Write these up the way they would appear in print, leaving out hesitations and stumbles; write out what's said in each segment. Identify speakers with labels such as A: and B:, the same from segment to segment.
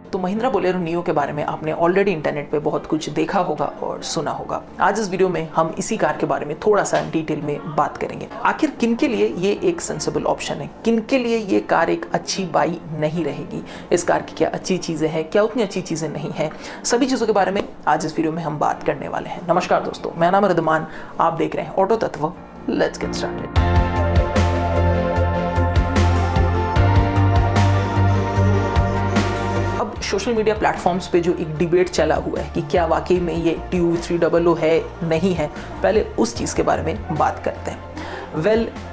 A: तो Mahindra Bolero neo के बारे में आपने ऑलरेडी इंटरनेट पे बहुत कुछ देखा होगा और सुना होगा। आज इस वीडियो में हम इसी कार के बारे में थोड़ा सा डिटेल में बात करेंगे। आखिर किन के लिए ये एक सेंसिबल ऑप्शन है, किन के लिए ये कार एक अच्छी बाई नहीं रहेगी, इस कार की क्या अच्छी चीज़ें हैं, क्या उतनी अच्छी चीज़ें नहीं हैं, सभी चीज़ों के बारे में आज इस वीडियो में हम बात करने वाले हैं। नमस्कार दोस्तों, मेरा नाम रिद्धमान, आप देख रहे हैं ऑटो तत्व। Let's get started. Social media platforms पे जो एक डिबेट चला हुआ है कि क्या वाकई में ये TUV300 है नहीं है, पहले उस चीज़ के बारे में बात करते हैं।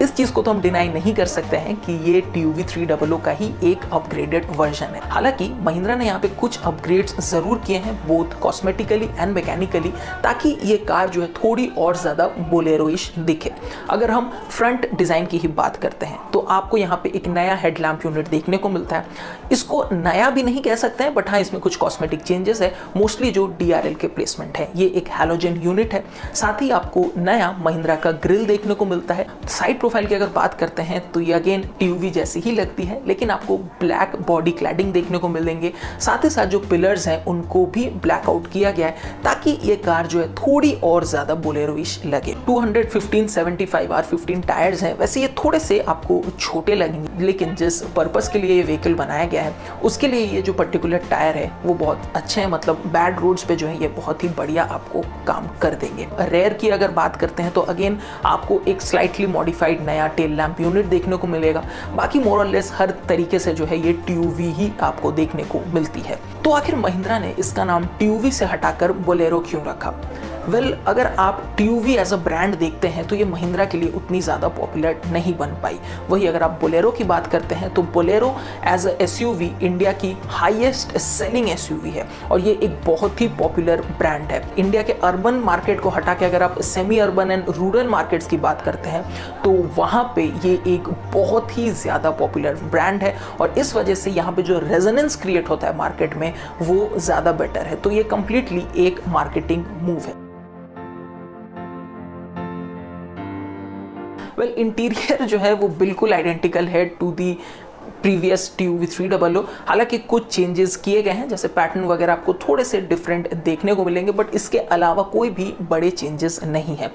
A: इस चीज़ को तो हम डिनाई नहीं कर सकते हैं कि ये TUV300 का ही एक अपग्रेडेड वर्जन है। हालांकि महिंद्रा ने यहाँ पे कुछ अपग्रेड्स ज़रूर किए हैं, बोथ कॉस्मेटिकली एंड मैकेनिकली, ताकि ये कार जो है थोड़ी और ज़्यादा बोलेरोइश दिखे। अगर हम फ्रंट डिज़ाइन की ही बात करते हैं तो आपको यहाँ पे एक नया हेडलैम्प यूनिट देखने को मिलता है। इसको नया भी नहीं कह सकते हैं, बट हाँ, इसमें कुछ कॉस्मेटिक चेंजेस है। मोस्टली जो DRL के प्लेसमेंट है, ये एक हैलोजन यूनिट है। साथ ही आपको नया महिंद्रा का ग्रिल देखने को मिलता है। साइड प्रोफाइल की अगर बात करते हैं तो ये अगेन TUV जैसी ही लगती है, लेकिन आपको ब्लैक बॉडी क्लैडिंग देखने को मिलेंगे। साथ ही साथ जो पिलर्स हैं उनको भी ब्लैक आउट किया गया है, ताकि ये कार जो है थोड़ी और ज़्यादा बोलेरोइश लगे। 215 75 R15 टायर्स हैं। वैसे ये थोड़े से आपको छोटे लगेंगे, लेकिन जिस पर्पस के लिए ये व्हीकल बनाया गया है उसके लिए ये जो पर्टिकुलर टायर है वो बहुत अच्छे हैं। मतलब बैड रोड्स पे जो है ये बहुत ही बढ़िया आपको काम कर देंगे। रेयर की अगर बात करते हैं तो अगेन आपको एक स्लाइटली मॉडिफाइड नया टेल लैंप यूनिट देखने को मिलेगा। बाकी मोर और लेस हर तरीके से जो है ये TUV ही आपको देखने को मिलती है। तो आखिर महिंद्रा ने इसका नाम TUV से हटाकर बोलेरो क्यों रखा? अगर आप TUV एज अ ब्रांड देखते हैं तो ये महिंद्रा के लिए उतनी ज़्यादा पॉपुलर नहीं बन पाई। वही अगर आप बोलेरो की बात करते हैं तो Bolero as a SUV India की हाईएस्ट सेलिंग SUV है और ये एक बहुत ही पॉपुलर ब्रांड है। इंडिया के अर्बन मार्केट को हटा के अगर आप semi urban and rural markets की बात करते हैं तो वहाँ पे ये एक बहुत ही ज़्यादा पॉपुलर ब्रांड है और इस वजह से यहाँ पे जो रेजोनेंस क्रिएट होता है मार्केट में वो ज़्यादा बेटर है। तो ये कंप्लीटली एक मार्केटिंग मूव है। इंटीरियर जो है वो बिल्कुल आइडेंटिकल है टू दी प्रीवियस TUV300। हालांकि कुछ चेंजेस किए गए हैं, जैसे पैटर्न वगैरह आपको थोड़े से डिफरेंट देखने को मिलेंगे, बट इसके अलावा कोई भी बड़े चेंजेस नहीं है।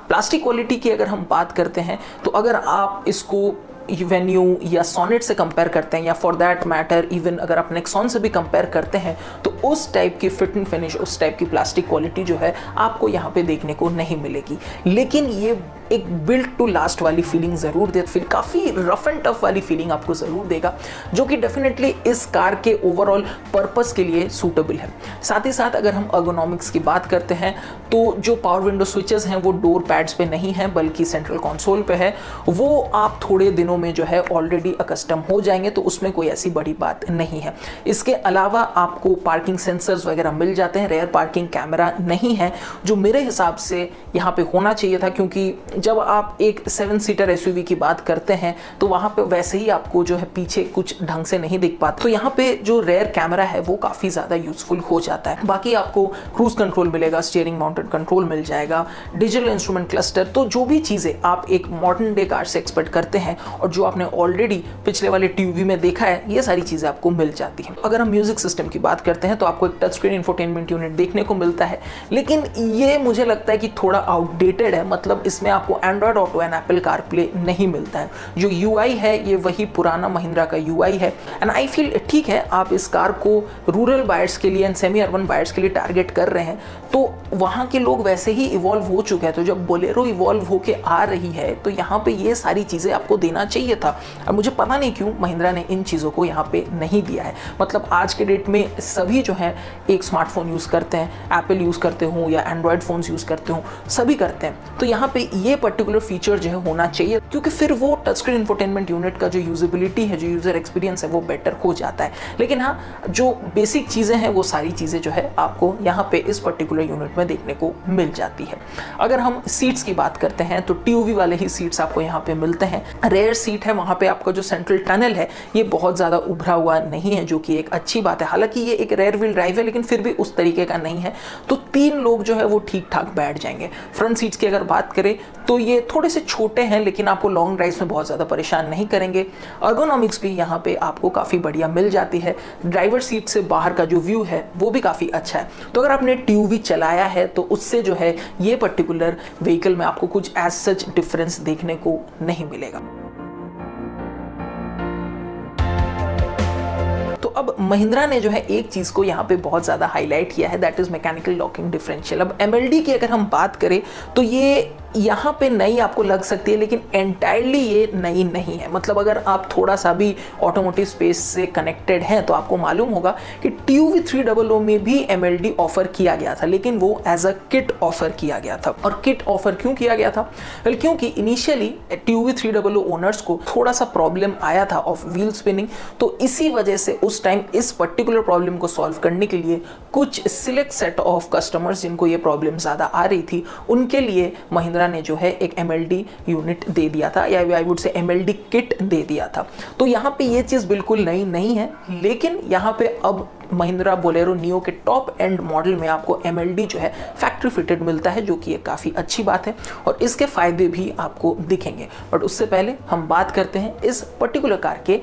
A: प्लास्टिक क्वालिटी की अगर हम बात करते हैं तो अगर आप इसको वेन्यू या सोनेट से कंपेयर करते हैं, या फॉर दैट मैटर इवन अगर आप नेक्सॉन से भी कंपेयर करते हैं, तो उस टाइप की फिट एंड फिनिश, उस टाइप की प्लास्टिक क्वालिटी जो है आपको यहाँ पे देखने को नहीं मिलेगी। लेकिन ये एक बिल्ड टू लास्ट वाली फीलिंग ज़रूर दे, फिर काफ़ी रफ एंड टफ वाली फीलिंग आपको ज़रूर देगा, जो कि डेफिनेटली इस कार के ओवरऑल पर्पस के लिए सूटेबल है। साथ ही साथ अगर हम अर्गोनॉमिक्स की बात करते हैं तो जो पावर विंडो स्विचेस हैं वो डोर पैड्स पे नहीं है, बल्कि सेंट्रल कंसोल पे है। वो आप थोड़े दिनों में जो है ऑलरेडी अकस्टम हो जाएंगे, तो उसमें कोई ऐसी बड़ी बात नहीं है। इसके अलावा आपको पार्किंग सेंसर्स वगैरह मिल जाते हैं। रेयर पार्किंग कैमरा नहीं है, जो मेरे हिसाब से यहाँ पे होना चाहिए था, क्योंकि जब आप एक 7 सीटर SUV की बात करते हैं तो वहाँ पे वैसे ही आपको जो है पीछे कुछ ढंग से नहीं दिख पाता। तो यहाँ पे जो रेयर कैमरा है वो काफ़ी ज़्यादा यूजफुल हो जाता है। बाकी आपको क्रूज कंट्रोल मिलेगा, स्टीयरिंग माउंटेड कंट्रोल मिल जाएगा, डिजिटल इंस्ट्रूमेंट क्लस्टर। तो जो भी चीज़ें आप एक मॉडर्न डे कार से एक्सपेक्ट करते हैं और जो आपने ऑलरेडी पिछले वाले TUV में देखा है, ये सारी चीज़ें आपको मिल जाती हैं। अगर हम म्यूजिक सिस्टम की बात करते हैं तो आपको एक टच स्क्रीन इंफोटेनमेंट यूनिट देखने को मिलता है, लेकिन ये मुझे लगता है कि थोड़ा आउटडेटेड है। मतलब इसमें आपको Android auto and Apple CarPlay नहीं मिलता है। जो UI है ये वही पुराना महिंद्रा का UI है। एंड आई फील ठीक है, आप इस कार को रूरल बायर्स के लिए एंड सेमी अर्बन बायर्स के लिए टारगेट कर रहे हैं, तो वहाँ के लोग वैसे ही इवॉल्व हो चुके हैं। तो जब बोलेरो इवॉल्व होके आ रही है तो यहाँ पे ये सारी चीज़ें आपको देना चाहिए था, और मुझे पता नहीं क्यों महिंद्रा ने इन चीज़ों को यहाँ पे नहीं दिया है। मतलब आज के डेट में सभी जो है एक स्मार्टफोन यूज़ करते हैं, एप्पल यूज़ करते हो या एंड्रॉयड फ़ोन्स यूज़ करते हो, सभी करते हैं। तो यहाँ पे ये पर्टिकुलर फीचर जो है होना चाहिए, क्योंकि फिर वो टच स्क्रीन इंफोटेनमेंट यूनिट का जो यूजेबिलिटी है, जो यूज़र एक्सपीरियंस है, वो बेटर हो जाता है। लेकिन हाँ, जो बेसिक चीज़ें हैं वो सारी चीज़ें जो है आपको यहाँ पे इस पर्टिकुलर यूनिट में देखने को मिल जाती है। अगर हम सीट्स की बात करते हैं तो TUV वाले ही सीट्स आपको यहाँ पे मिलते हैं। रेयर सीट है, वहाँ पे आपका जो सेंट्रल टनल है ये बहुत ज़्यादा उभरा हुआ नहीं है, जो कि एक अच्छी बात है। हालांकि ये एक रेयर व्हील ड्राइव है लेकिन फिर भी उस तरीके का नहीं है, तो 3 लोग जो है वो ठीक ठाक बैठ जाएंगे। फ्रंट सीट्स की अगर बात करें तो ये थोड़े से छोटे हैं लेकिन आपको लॉन्ग ड्राइव में बहुत ज़्यादा परेशान नहीं करेंगे। अर्गोनॉमिक्स भी यहाँ पे आपको काफ़ी बढ़िया मिल जाती है। ड्राइवर सीट से बाहर का जो व्यू है वो भी काफ़ी अच्छा है। तो अगर आपने ट्यूवी चलाया है तो उससे जो है ये पर्टिकुलर व्हीकल में आपको कुछ एज सच डिफरेंस देखने को नहीं मिलेगा। तो अब महिंद्रा ने जो है एक चीज़ को यहाँ पे बहुत ज़्यादा हाईलाइट किया है, that is mechanical locking differential. अब MLD की अगर हम बात करें तो ये यहाँ पे नई आपको लग सकती है लेकिन एंटायरली ये नई नहीं है। मतलब अगर आप थोड़ा सा भी ऑटोमोटिव स्पेस से कनेक्टेड हैं तो आपको मालूम होगा कि TUV300 में भी MLD ऑफर किया गया था, लेकिन वो एज अ किट ऑफर किया गया था। और किट ऑफर क्यों किया गया था? वेल, क्योंकि इनिशियली TUV300 ओनर्स को थोड़ा सा प्रॉब्लम आया था ऑफ व्हील स्पिनिंग, तो इसी वजह से उस टाइम इस पर्टिकुलर प्रॉब्लम को सॉल्व करने के लिए कुछ सिलेक्ट सेट ऑफ कस्टमर्स जिनको ये प्रॉब्लम ज़्यादा आ रही थी उनके लिए महिंद्रा ने जो है एक MLD यूनिट दे दिया था, या I would say MLD kit दे दिया था। तो यहाँ पे ये चीज़ बिल्कुल नई नहीं है, लेकिन यहाँ पे अब महिंद्रा बोलेरो नियो के टॉप एंड मॉडल में आपको MLD जो है फैक्ट्री फिटेड मिलता है, जो कि एक काफ़ी अच्छी बात है और इसके फ़ायदे भी आपको दिखेंगे। बट उससे पहले हम बात करते हैं इस पर्टिकुलर कार के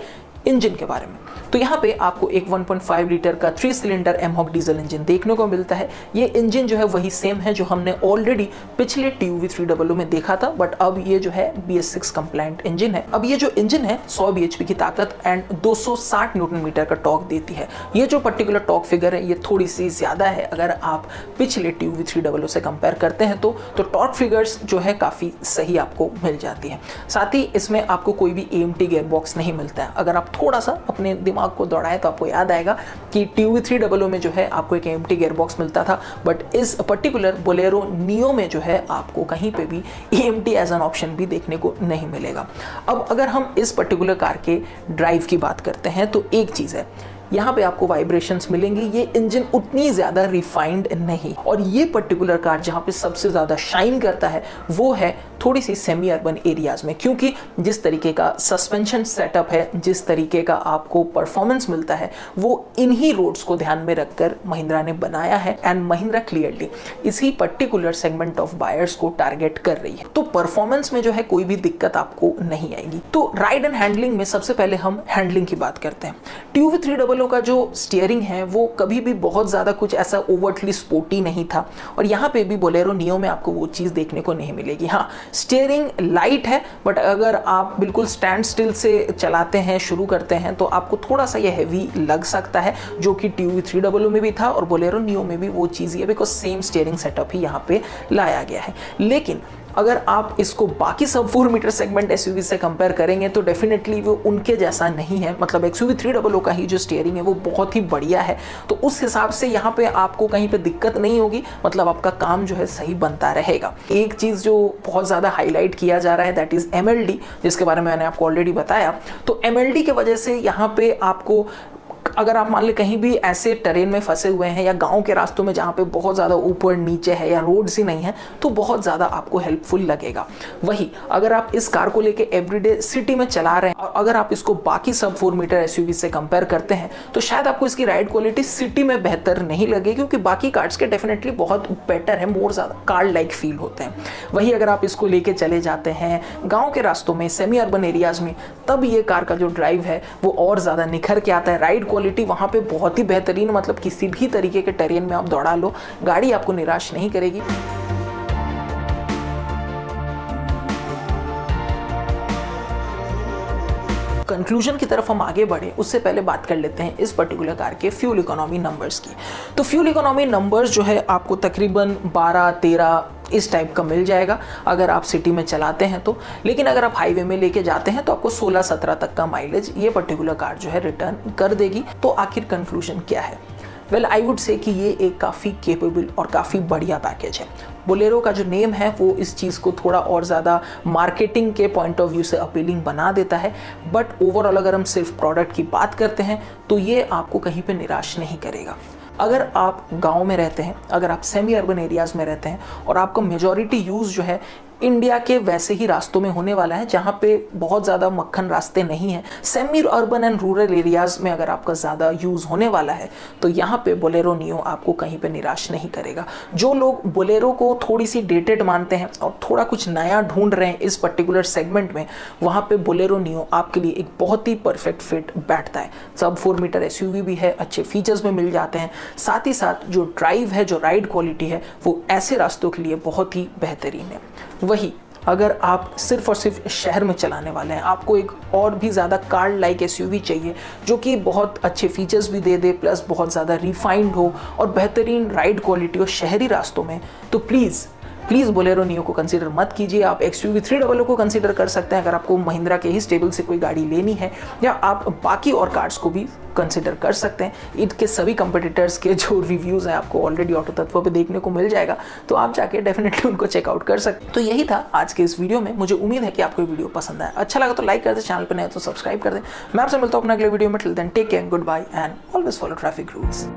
A: इंजन के बारे में। तो यहाँ पे आपको एक 1.5 लीटर का 3 सिलेंडर एमहॉक डीजल इंजन देखने को मिलता है। ये इंजन जो है वही सेम है जो हमने ऑलरेडी पिछले TUV300 में देखा था, बट अब ये जो है BS6 कंप्लायंट इंजन है। अब ये जो इंजन है 100 bhp की ताकत एंड 260 न्यूटन मीटर का टॉर्क देती है। ये जो पर्टिकुलर टॉर्क फिगर है ये थोड़ी सी ज़्यादा है अगर आप पिछले TUV300 से कंपेयर करते हैं तो टॉर्क फिगर्स जो है काफ़ी सही आपको मिल जाती है। साथ ही इसमें आपको कोई भी AMT गियर बॉक्स नहीं मिलता है। अगर आप थोड़ा सा अपने दिमाग को दौड़ाएं तो आपको याद आएगा कि TUV300 में जो है आपको एक AMT गियर बॉक्स मिलता था, बट इस पर्टिकुलर बोलेरो नियो में जो है आपको कहीं पे भी AMT एज एन ऑप्शन भी देखने को नहीं मिलेगा। अब अगर हम इस पर्टिकुलर कार के ड्राइव की बात करते हैं तो एक चीज़ है, यहाँ पे आपको वाइब्रेशंस मिलेंगी। ये इंजन उतनी ज़्यादा रिफाइंड नहीं, और ये पर्टिकुलर कार जहाँ पे सबसे ज़्यादा शाइन करता है वो है थोड़ी सी सेमी अर्बन एरियाज़ में, क्योंकि जिस तरीके का सस्पेंशन सेटअप है, जिस तरीके का आपको परफॉर्मेंस मिलता है वो इन्हीं रोड्स को ध्यान में रखकर महिंद्रा ने बनाया है एंड महिंद्रा क्लियरली इसी पर्टिकुलर सेगमेंट ऑफ बायर्स को टारगेट कर रही है। तो परफॉर्मेंस में जो है कोई भी दिक्कत आपको नहीं आएगी। तो राइड एंड हैंडलिंग में सबसे पहले हम हैंडलिंग की बात करते हैं। TUV300 का जो स्टीयरिंग है वो कभी भी बहुत ज़्यादा कुछ ऐसा ओवरटली स्पोर्टी नहीं था, और यहाँ पे भी बोलेरो नियो में आपको वो चीज़ देखने को नहीं मिलेगी। हाँ, स्टीयरिंग लाइट है, बट अगर आप बिल्कुल स्टैंड स्टिल से चलाते हैं, शुरू करते हैं, तो आपको थोड़ा सा ये हैवी लग सकता है, जो कि TUV300 में भी था और बोलेरो नियो में भी वो चीज़ ही है, बिकॉज सेम स्टीयरिंग सेटअप ही यहाँ पे लाया गया है। लेकिन अगर आप इसको बाकी सब 4 मीटर सेगमेंट SUV से कंपेयर करेंगे तो डेफिनेटली वो उनके जैसा नहीं है। मतलब XUV300 का ही जो स्टीयरिंग है वो बहुत ही बढ़िया है, तो उस हिसाब से यहाँ पे आपको कहीं पे दिक्कत नहीं होगी, मतलब आपका काम जो है सही बनता रहेगा। एक चीज़ जो बहुत ज़्यादा हाईलाइट किया जा रहा है दैट इज़ MLD, जिसके बारे में मैंने आपको ऑलरेडी बताया। तो MLD के वजह से यहाँ पे आपको, अगर आप मान लें कहीं भी ऐसे टेरेन में फंसे हुए हैं या गांव के रास्तों में जहाँ पे बहुत ज़्यादा ऊपर नीचे है या रोड्स ही नहीं है, तो बहुत ज़्यादा आपको हेल्पफुल लगेगा। वही अगर आप इस कार को लेके एवरीडे सिटी में चला रहे हैं और अगर आप इसको बाकी सब 4 मीटर SUV से कंपेयर करते हैं तो शायद आपको इसकी राइड क्वालिटी सिटी में बेहतर नहीं लगे, क्योंकि बाकी कार्स के डेफिनेटली बहुत बेटर है, मोर ज़्यादा कार लाइक फील होते हैं। वही अगर आप इसको लेके चले जाते हैं गाँव के रास्तों में, सेमी अर्बन एरियाज़ में, तब ये कार का जो ड्राइव है वो और ज़्यादा निखर के आता है। राइड क्वालिटी वहाँ पे बहुत ही बेहतरीन, मतलब किसी भी तरीके के टेरेन में आप दौड़ा लो, गाड़ी आपको निराश नहीं करेगी। कंक्लूजन की तरफ हम आगे बढ़े उससे पहले बात कर लेते हैं इस पर्टिकुलर कार के फ्यूल इकोनॉमी नंबर्स की। तो फ्यूल इकोनॉमी नंबर्स जो है आपको तकरीबन 12-13 इस टाइप का मिल जाएगा अगर आप सिटी में चलाते हैं तो, लेकिन अगर आप हाईवे में लेके जाते हैं तो आपको 16-17 तक का माइलेज ये पर्टिकुलर कार जो है रिटर्न कर देगी। तो आखिर कंक्लूजन क्या है? वेल, आई वुड से कि ये एक काफ़ी केपेबल और काफ़ी बढ़िया पैकेज है। बोलेरो का जो नेम है वो इस चीज़ को थोड़ा और ज़्यादा मार्केटिंग के पॉइंट ऑफ व्यू से अपीलिंग बना देता है, बट ओवरऑल अगर हम सिर्फ प्रोडक्ट की बात करते हैं तो ये आपको कहीं पे निराश नहीं करेगा। अगर आप गांव में रहते हैं, अगर आप सेमी अर्बन एरियाज़ में रहते हैं और आपका मेजॉरिटी यूज़ जो है इंडिया के वैसे ही रास्तों में होने वाला है जहां पे बहुत ज़्यादा मक्खन रास्ते नहीं हैं। Semi urban and rural areas में अगर आपका ज़्यादा यूज़ होने वाला है तो यहाँ पे बोलेरो नियो आपको कहीं पे निराश नहीं करेगा। जो लोग बोलेरो को थोड़ी सी डेटेड मानते हैं और थोड़ा कुछ नया ढूंढ रहे हैं इस पर्टिकुलर सेगमेंट में, वहाँ पे बोलेरो नियो आपके लिए एक बहुत ही परफेक्ट फिट बैठता है। सब 4 मीटर एसयूवी भी है, अच्छे फीचर्स में मिल जाते हैं, साथ ही साथ जो ड्राइव है, जो राइड क्वालिटी है, वो ऐसे रास्तों के लिए बहुत ही बेहतरीन है। वही अगर आप सिर्फ और सिर्फ शहर में चलाने वाले हैं, आपको एक और भी ज़्यादा कार लाइक एसयूवी चाहिए जो कि बहुत अच्छे फीचर्स भी दे दे, प्लस बहुत ज़्यादा रिफाइंड हो और बेहतरीन राइड क्वालिटी हो शहरी रास्तों में, तो प्लीज़ बोलेरो नियो को कंसीडर मत कीजिए। आप XUV 300 को कंसीडर कर सकते हैं अगर आपको महिंद्रा के ही स्टेबल से कोई गाड़ी लेनी है, या आप बाकी और कार्स को भी कंसीडर कर सकते हैं। इनके सभी कंपटीटर्स के जो रिव्यूज़ हैं आपको ऑलरेडी ऑटो तत्व पे देखने को मिल जाएगा, तो आप जाके डेफिनेटली उनको चेकआउट कर सकते हैं। तो यही था आज के इस वीडियो में। मुझे उम्मीद है कि आपको ये वीडियो पसंद आया। अच्छा लगा तो लाइक कर दें, चैनल पर नए तो सब्सक्राइब कर दें। मैं आपसे मिलता हूँ अपने अगले वीडियो में। Till then take care, goodbye and always follow traffic rules.